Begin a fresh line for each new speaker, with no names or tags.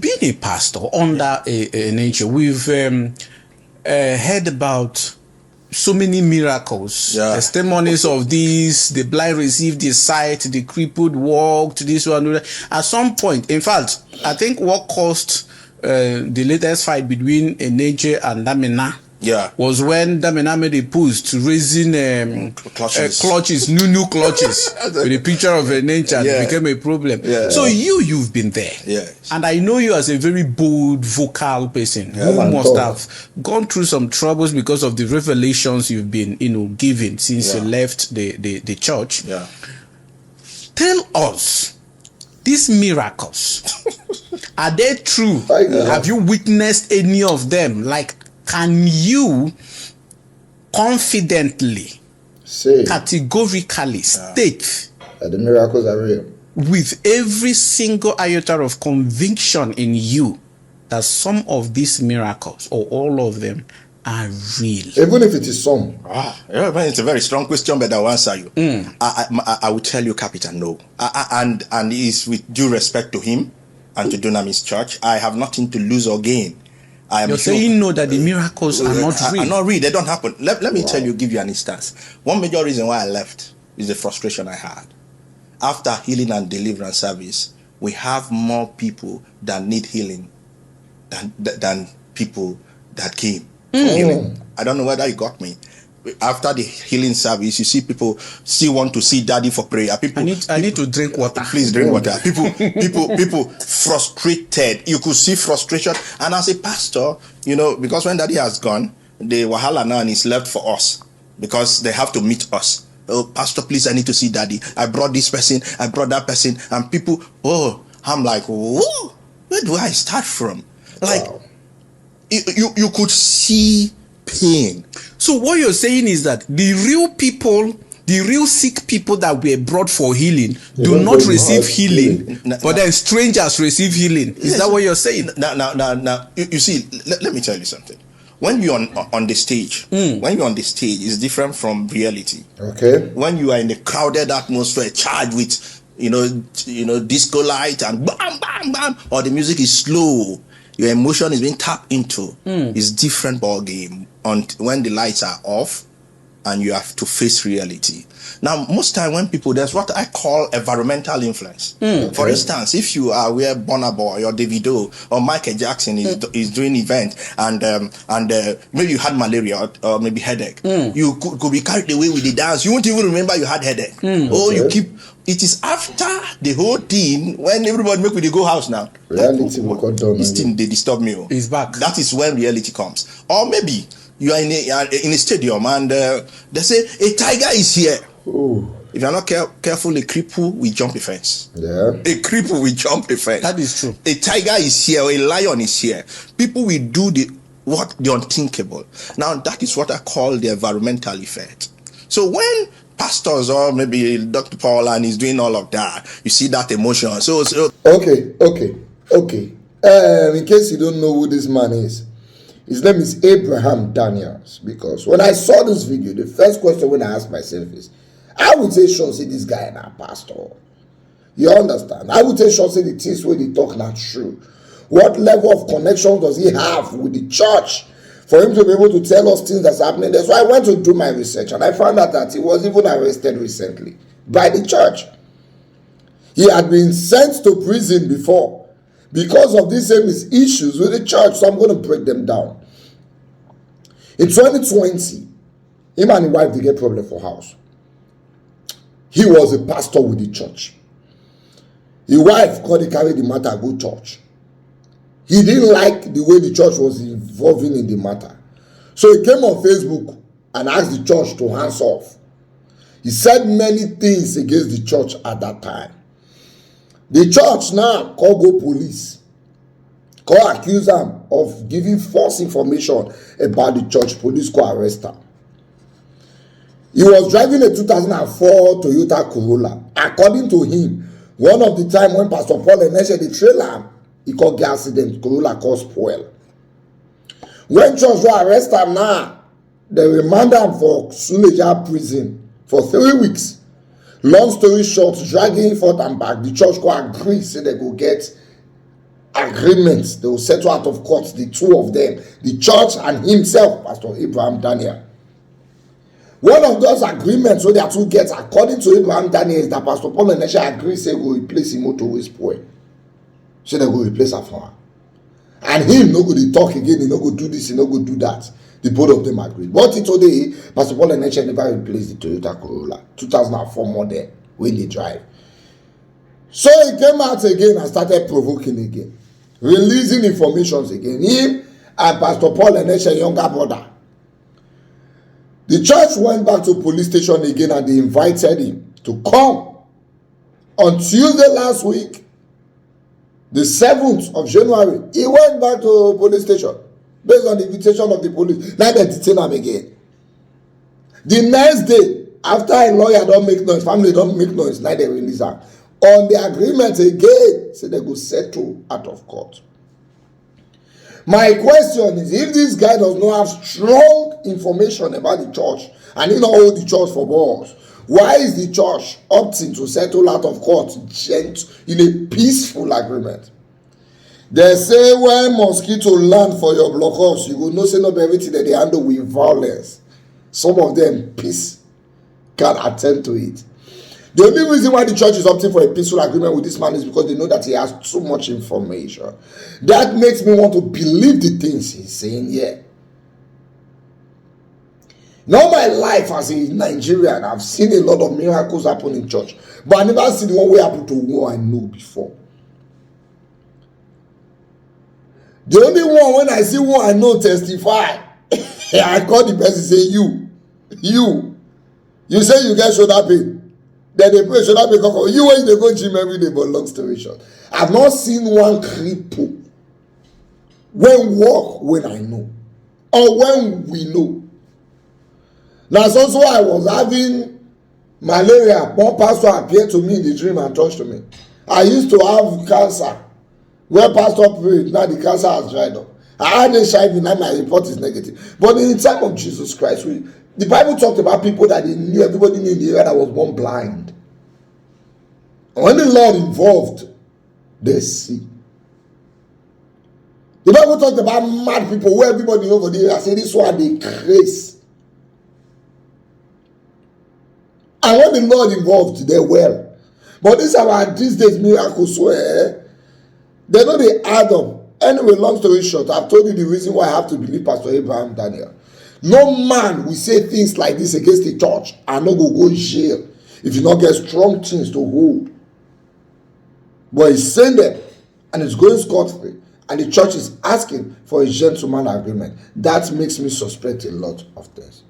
you've been a pastor under a nature. We've heard about so many miracles, testimonies of this. The blind received the sight, the crippled walked, this one. At some point, in fact, I think what caused the latest fight between nature and Damina was when Damina made a push to raising clutches, new clutches with a picture of nature, and it became a problem. So you've been there, and I know you as a very bold, vocal person who must have gone through some troubles because of the revelations you've been, given since you left the church. Tell us, these miracles, are they true? Have you witnessed any of them? Like, can you confidently, categorically state
that the miracles are real,
with every single iota of conviction in you, that some of these miracles, or all of them, are real?
Even if it is some.
It's a very strong question, but I'll answer you. I will tell you, Captain, no. And it's with due respect to him and to Dunamis Church. I have nothing to lose or gain.
You're saying no, that the miracles are not real?
Are not real. They don't happen. Let me give you an instance. One major reason why I left is the frustration I had. After healing and deliverance service, we have more people that need healing than people that came for healing. I don't know whether you got me. After the healing service, you see people still want to see daddy for prayer. People,
I need to drink water.
Please drink water. People frustrated. You could see frustration. And as a pastor, because when daddy has gone, the wahala now is left for us, because they have to meet us. Oh, pastor, please, I need to see daddy. I brought this person, I brought that person, and people. I'm like, whoa, where do I start from? Like, you could see pain.
So what you're saying is that the real people, the real sick people that were brought for healing, do not receive healing, but then strangers receive healing. Is that what you're saying?
Now, you see, let me tell you something. When you're on the stage, it's different from reality.
Okay.
When you are in a crowded atmosphere, charged with, disco light and bam, bam, bam, or the music is slow, your emotion is being tapped into. It's different ball game when the lights are off and you have to face reality. Now, most time when people, there's what I call environmental influence. For instance, if you are where Burna Boy or Davido or Michael Jackson is doing event and maybe you had malaria or maybe headache, you could be carried away with the dance. You won't even remember you had headache. It is after the whole thing when everybody make with the go house now.
Reality will cut down.
This thing, they disturb me.
It's back.
That is when reality comes. Or maybe you are in a stadium and they say a tiger is here.
Ooh.
If you're not careful, a cripple will jump a fence.
Yeah.
A cripple will jump a fence.
That is true.
A tiger is here, or a lion is here. People will do the unthinkable. Now that is what I call the environmental effect. So when pastors or maybe Dr. Paul and is doing all of that, you see that emotion. So
Okay. In case you don't know who this man is, his name is Abraham Daniels. Because when I saw this video, the first question when I asked myself is, I would say, sure, say this guy now, pastor. You understand? I would say, sure, say the things where they talk not true. What level of connection does he have with the church for him to be able to tell us things that's happening there? So I went to do my research and I found out that he was even arrested recently by the church. He had been sent to prison before because of these same issues with the church. So I'm going to break them down. In 2020, him and his wife, they get problem for house. He was a pastor with the church. His wife called to carry the matter go church. He didn't like the way the church was involving in the matter. So he came on Facebook and asked the church to hands off. He said many things against the church at that time. The church now call go police. Call accuse him of giving false information about the church. Police call arrest him. He was driving a 2004 Toyota Corolla. According to him, one of the time when Pastor Paul mentioned the trailer, he called gas accident, Corolla caused spoil. When church will arrest him now, they remand him for Suleja prison for 3 weeks. Long story short, dragging forth and back, the church go agree, say they go get agreements. They will settle out of court, the two of them, the church and himself, Pastor Abraham Daniel. One of those agreements wey their two get, according to Abraham Daniel, is that Pastor Paul and Elisha agree say go replace him motor wey spoil. Say they go replace am for am. And him no go dey talk again, he no go do this, he no go do that. The both of them agreed. But today, Pastor Paul and Elisha never replaced the Toyota Corolla 2004 model wey they drive. So he came out again and started provoking again, releasing informations again. Him and Pastor Paul and Elisha younger brother. The church went back to police station again and they invited him to come. On Tuesday last week, the 7th of January, he went back to police station based on the invitation of the police. Now they detain him again. The next day, after a lawyer don't make noise, family don't make noise, now they release her. On the agreement again, so they go settle out of court. My question is, if this guy does not have strong information about the church and he not hold the church for balls, why is the church opting to settle out of court in a peaceful agreement? They say when mosquito land for your blockhouse, you will know say not everything that they handle with violence. Some of them peace can attend to it. The only reason why the church is opting for a peaceful agreement with this man is because they know that he has too much information. That makes me want to believe the things he's saying here. In all my life as a Nigerian, I've seen a lot of miracles happen in church, but I never seen the one way happen to one I know before. The only one when I see one I know testify, I call the person say, you say you get shoulder pain. Then they pray shoulder pain come. You when they go gym every day, but long story short, I've not seen one cripple when walk when I know or when we know. Now also I was having malaria. One pastor appeared to me in the dream and touched me. I used to have cancer. Where pastor prayed, now the cancer has dried up. I had HIV, now my report is negative. But in the time of Jesus Christ, the Bible talked about people that they knew, everybody knew in the area that was born blind. And when the Lord involved, they see. The Bible talked about mad people where everybody over there say this one they craze. And when the Lord involved, they well. But these days miracles where they know they add up. Anyway, long story short, I've told you the reason why I have to believe Pastor Abraham Daniel. No man will say things like this against the church and not go jail if you not get strong things to hold. But he's saying them and it's going scot-free, and the church is asking for a gentleman agreement. That makes me suspect a lot of things.